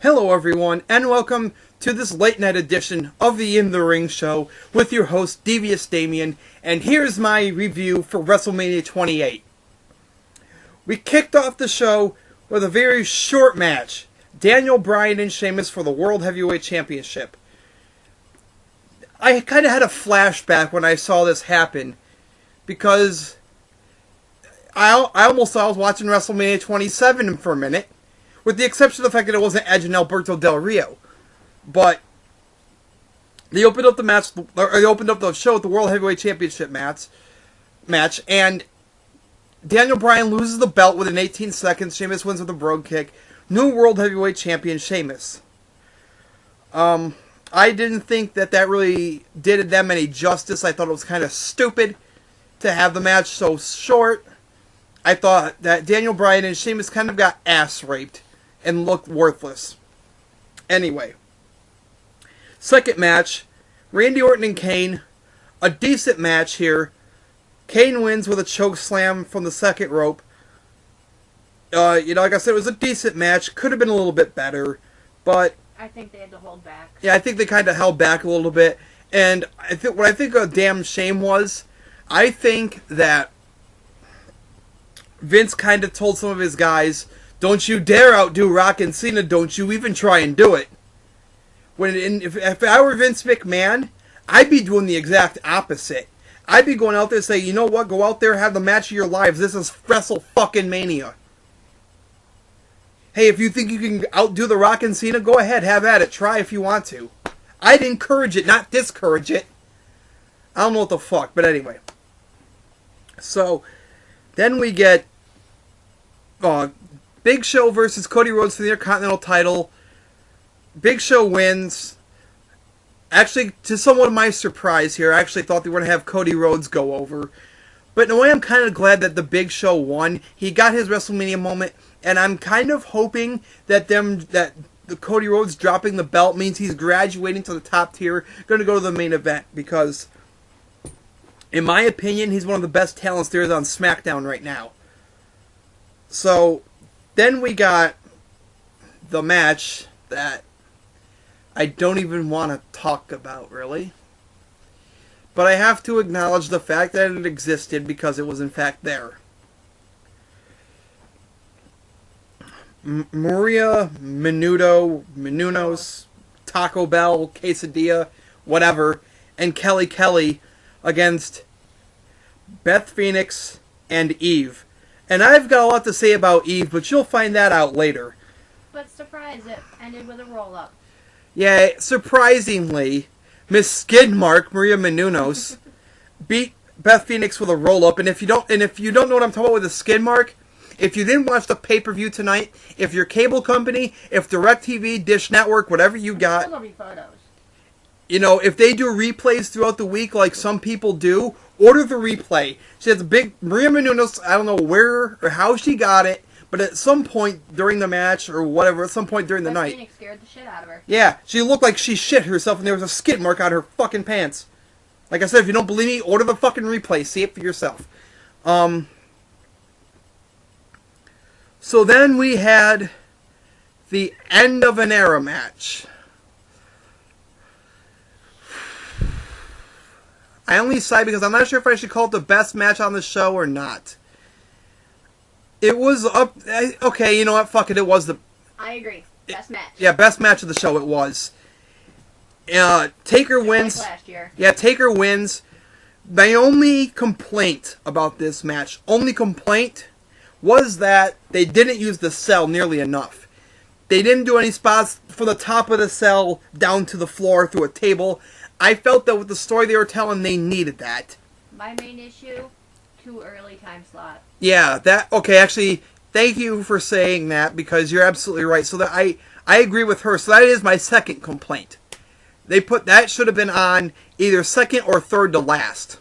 Hello everyone, and welcome to this late night edition of the In the Ring show with your host, Devious Damien, and here's my review for WrestleMania 28. We kicked off the show with a very short match, Daniel Bryan and Sheamus for the World Heavyweight Championship. I kind of had a flashback when I saw this happen, because I almost thought I was watching WrestleMania 27 for a minute. With the exception of the fact that it wasn't Edge and Alberto Del Rio. But they opened up the match, or they opened up the show with the World Heavyweight Championship match, and Daniel Bryan loses the belt within 18 seconds. Sheamus wins with a brogue kick. New World Heavyweight Champion Sheamus. I didn't think that really did them any justice. I thought it was kind of stupid to have the match so short. I thought that Daniel Bryan and Sheamus kind of got ass raped and looked worthless. Anyway, second match, Randy Orton and Kane. A decent match here. Kane wins with a choke slam from the second rope. Like I said, it was a decent match. Could have been a little bit better, but I think they had to hold back. Yeah, I think they kind of held back a little bit. And what I think a damn shame was, I think that Vince kind of told some of his guys, "Don't you dare outdo Rock and Cena. Don't you even try and do it." If I were Vince McMahon, I'd be doing the exact opposite. I'd be going out there and saying, "You know what? Go out there, have the match of your lives. This is Wrestle-fucking-Mania. Hey, if you think you can outdo the Rock and Cena, go ahead, have at it. Try if you want to." I'd encourage it, not discourage it. I don't know what the fuck, but anyway. So, then we get Big Show versus Cody Rhodes for the Intercontinental title. Big Show wins. Actually, to somewhat of my surprise here, I actually thought they were going to have Cody Rhodes go over. But in a way, I'm kind of glad that the Big Show won. He got his WrestleMania moment, and I'm kind of hoping that the Cody Rhodes dropping the belt means he's graduating to the top tier, going to go to the main event, because in my opinion, he's one of the best talents there is on SmackDown right now. So, then we got the match that I don't even want to talk about, really. But I have to acknowledge the fact that it existed because it was in fact there. Maria Menounos, Taco Bell, Quesadilla, whatever, and Kelly against Beth Phoenix and Eve. And I've got a lot to say about Eve, but you'll find that out later. But surprise, it ended with a roll-up. Yeah, surprisingly, Miss Skidmark, Maria Menounos, beat Beth Phoenix with a roll-up. And if you don't know what I'm talking about with a skid mark, if you didn't watch the pay-per-view tonight, if your cable company, if DirecTV, Dish Network, whatever you got, There'll be photos. If they do replays throughout the week like some people do, order the replay. She has a big Maria Menounos. I don't know where or how she got it, but at some point during the match or whatever, at some point during the night, Phoenix scared the shit out of her. Yeah, she looked like she shit herself, and there was a skid mark on her fucking pants. Like I said, if you don't believe me, order the fucking replay. See it for yourself. So then we had the end of an era match. I only sigh because I'm not sure if I should call it the best match on the show or not. It was up... Okay, you know what? Fuck it. It was the... I agree. Best match. Yeah, best match of the show it was. Taker wins. Like last year. Yeah, Taker wins. My only complaint about this match, was that they didn't use the cell nearly enough. They didn't do any spots from the top of the cell down to the floor through a table. I felt that with the story they were telling, they needed that. My main issue, too early time slot. Yeah, okay, actually, thank you for saying that, because you're absolutely right. So that I agree with her. So that is my second complaint. That should have been on either second or third to last.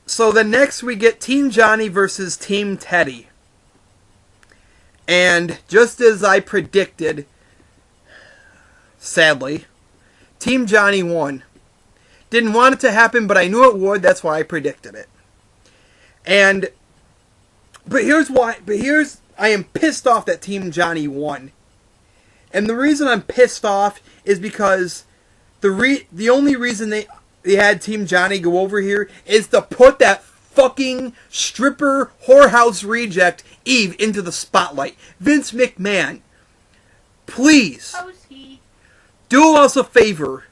So then next we get Team Johnny versus Team Teddy. And just as I predicted, sadly, Team Johnny won. Didn't want it to happen, but I knew it would. That's why I predicted it. But here's I am pissed off that Team Johnny won. And the reason I'm pissed off is because the only reason they had Team Johnny go over here is to put that fucking stripper whorehouse reject Eve into the spotlight. Vince McMahon, please do us a favor.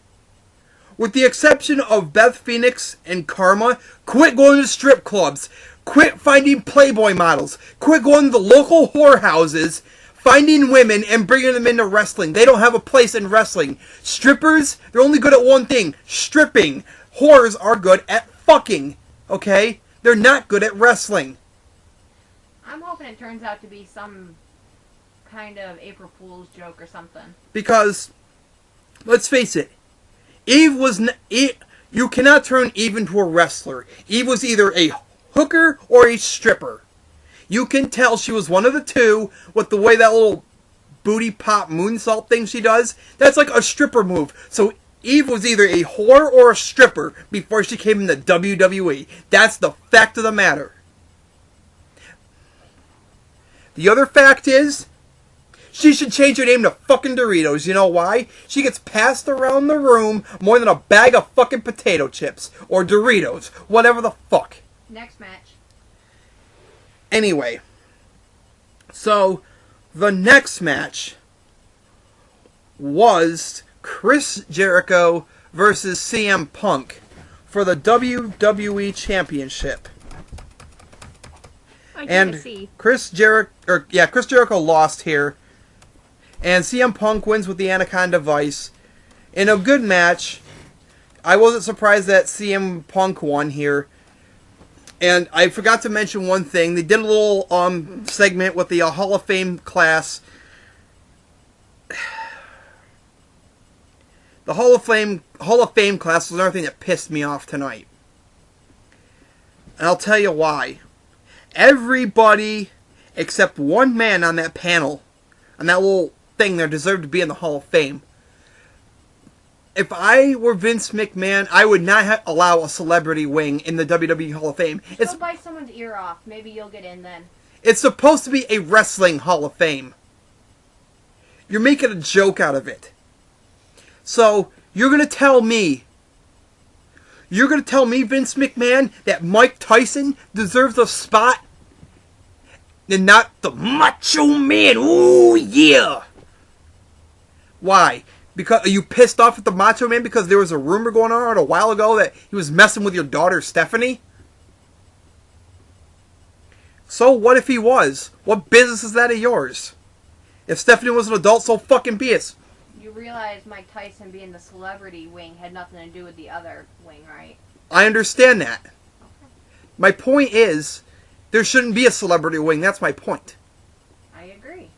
With the exception of Beth Phoenix and Karma, quit going to strip clubs. Quit finding Playboy models. Quit going to the local whorehouses, finding women and bringing them into wrestling. They don't have a place in wrestling. Strippers, they're only good at one thing, stripping. Whores are good at fucking, okay? They're not good at wrestling. I'm hoping it turns out to be some kind of April Fool's joke or something. Because, let's face it, you cannot turn Eve into a wrestler. Eve was either a hooker or a stripper. You can tell she was one of the two with the way that little booty pop moonsault thing she does. That's like a stripper move. So Eve was either a whore or a stripper before she came into WWE. That's the fact of the matter. The other fact is, she should change her name to fucking Doritos. You know why? She gets passed around the room more than a bag of fucking potato chips. Or Doritos. Whatever the fuck. Next match. Anyway. So, the next match was Chris Jericho versus CM Punk for the WWE Championship. And Chris Jericho lost here. And CM Punk wins with the Anaconda Vice. In a good match. I wasn't surprised that CM Punk won here. And I forgot to mention one thing. They did a little segment with the Hall of Fame class. The Hall of Fame class was another thing that pissed me off tonight. And I'll tell you why. Everybody except one man on that panel, on that little thing there, deserved to be in the Hall of Fame. If I were Vince McMahon, I would not allow a celebrity wing in the WWE Hall of Fame. Go bite someone's ear off. Maybe you'll get in then. It's supposed to be a wrestling Hall of Fame. You're making a joke out of it. So, you're going to tell me, Vince McMahon, that Mike Tyson deserves a spot? And not the Macho Man? Ooh, yeah! Why? Because are you pissed off at the Macho Man because there was a rumor going on a while ago that he was messing with your daughter Stephanie? So what if he was? What business is that of yours? If Stephanie was an adult, so fucking be it. You realize Mike Tyson being the celebrity wing had nothing to do with the other wing, right? I understand that. Okay. My point is, there shouldn't be a celebrity wing. That's my point. I agree.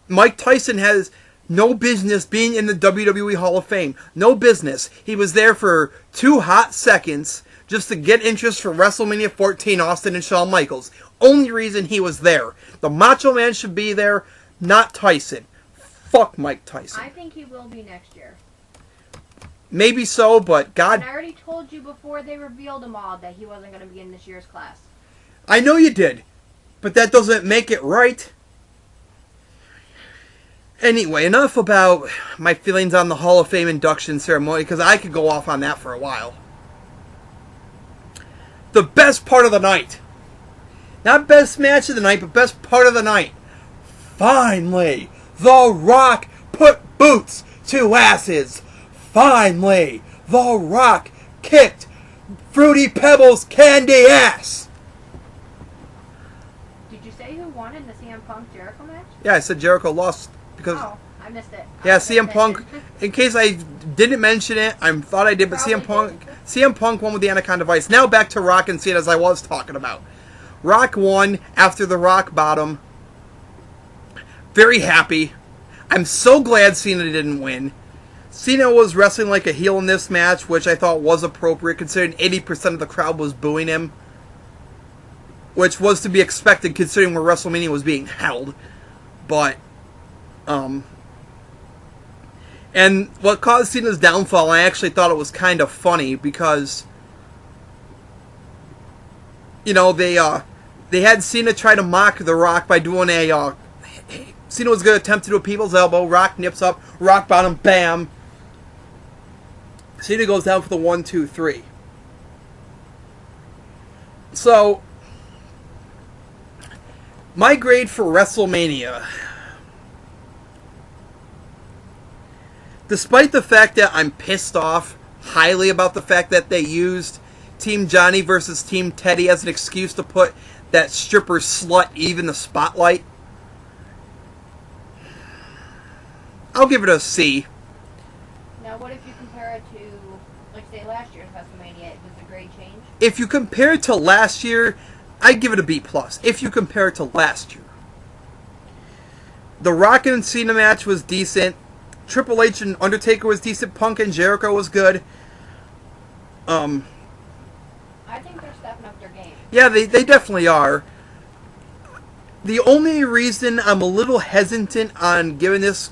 Mike Tyson has no business being in the WWE Hall of Fame. No business. He was there for 2 hot seconds just to get interest for WrestleMania 14, Austin and Shawn Michaels. Only reason he was there. The Macho Man should be there, not Tyson. Fuck Mike Tyson. I think he will be next year. Maybe so, but God... And I already told you before they revealed him all that he wasn't going to be in this year's class. I know you did, but that doesn't make it right. Anyway, enough about my feelings on the Hall of Fame induction ceremony, because I could go off on that for a while. The best part of the night. Not best match of the night, but best part of the night. Finally, The Rock put boots to asses. Finally, The Rock kicked Fruity Pebbles candy ass. Did you say who won in the CM Punk Jericho match? Yeah, I said Jericho lost. Because, oh, I missed it. Yeah, CM Punk, in case I didn't mention it, I thought I did, but CM Punk won with the Anaconda Vice. Now back to Rock and Cena, as I was talking about. Rock won after the Rock Bottom. Very happy. I'm so glad Cena didn't win. Cena was wrestling like a heel in this match, which I thought was appropriate, considering 80% of the crowd was booing him. Which was to be expected, considering where WrestleMania was being held. But... and what caused Cena's downfall, I actually thought it was kind of funny because, you know, they they had Cena try to mock The Rock by doing a Cena was going to attempt to do a people's elbow. Rock nips up, rock bottom, bam. Cena goes down for the 1, 2, 3. So, my grade for WrestleMania, despite the fact that I'm pissed off highly about the fact that they used Team Johnny versus Team Teddy as an excuse to put that stripper slut Eve in the spotlight, I'll give it a C. Now, what if you compare it to, like, say, last year's WrestleMania? It was a great change. If you compare it to last year, I'd give it a B+. If you compare it to last year. The Rock and Cena match was decent. Triple H and Undertaker was decent. Punk and Jericho was good. I think they're stepping up their game. Yeah, they definitely are. The only reason I'm a little hesitant on giving this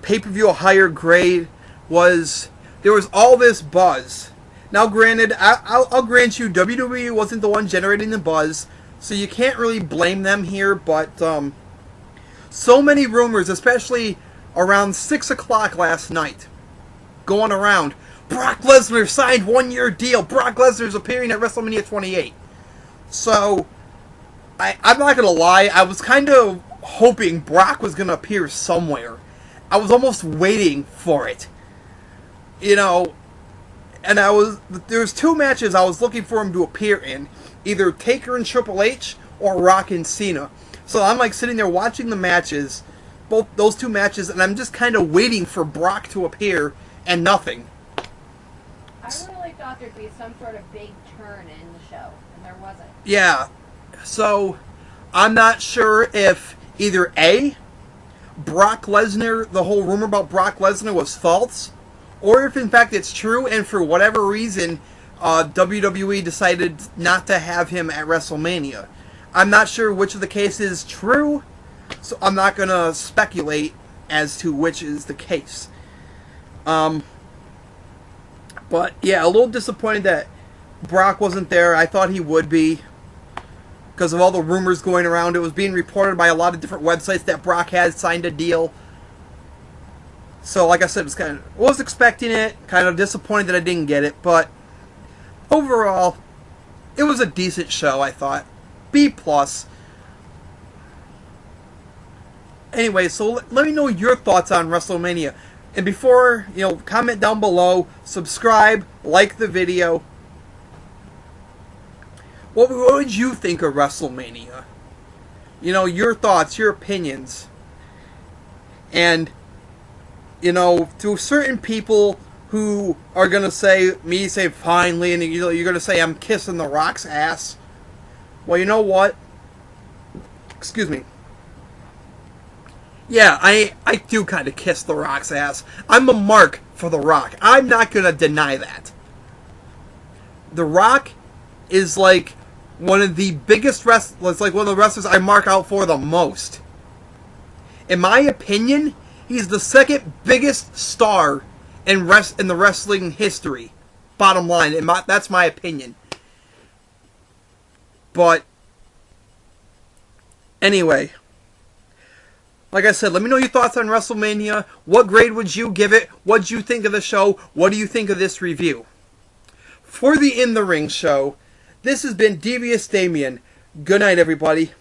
pay-per-view a higher grade was there was all this buzz. Now, granted, I'll grant you WWE wasn't the one generating the buzz, so you can't really blame them here, but so many rumors, especially around 6 o'clock last night, going around. Brock Lesnar signed 1-year deal. Brock Lesnar's appearing at WrestleMania 28. So, I'm not going to lie, I was kind of hoping Brock was going to appear somewhere. I was almost waiting for it. You know, and there was 2 matches I was looking for him to appear in. Either Taker and Triple H or Rock and Cena. So I'm like sitting there watching the matches, both those 2 matches, and I'm just kind of waiting for Brock to appear, and nothing. I really thought there'd be some sort of big turn in the show, and there wasn't. Yeah. So, I'm not sure if either A, Brock Lesnar, the whole rumor about Brock Lesnar was false, or if in fact it's true, and for whatever reason, WWE decided not to have him at WrestleMania. I'm not sure which of the cases is true, so I'm not going to speculate as to which is the case. But yeah, a little disappointed that Brock wasn't there. I thought he would be, because of all the rumors going around. It was being reported by a lot of different websites that Brock had signed a deal. So, like I said, was expecting it. Kind of disappointed that I didn't get it. But overall, it was a decent show, I thought. B+. Anyway, so let me know your thoughts on WrestleMania. And before, comment down below, subscribe, like the video. What would you think of WrestleMania? Your thoughts, your opinions. And, to certain people who are going to say finally, and you're going to say I'm kissing The Rock's ass. Well, you know what? Excuse me. Yeah, I do kind of kiss The Rock's ass. I'm a mark for The Rock. I'm not going to deny that. The Rock is like one of the biggest wrestlers, like one of the wrestlers I mark out for the most. In my opinion, he's the second biggest star in the wrestling history. Bottom line, that's my opinion. But anyway, like I said, let me know your thoughts on WrestleMania. What grade would you give it? What did you think of the show? What do you think of this review? For the In the Ring show, this has been Devious Damien. Good night, everybody.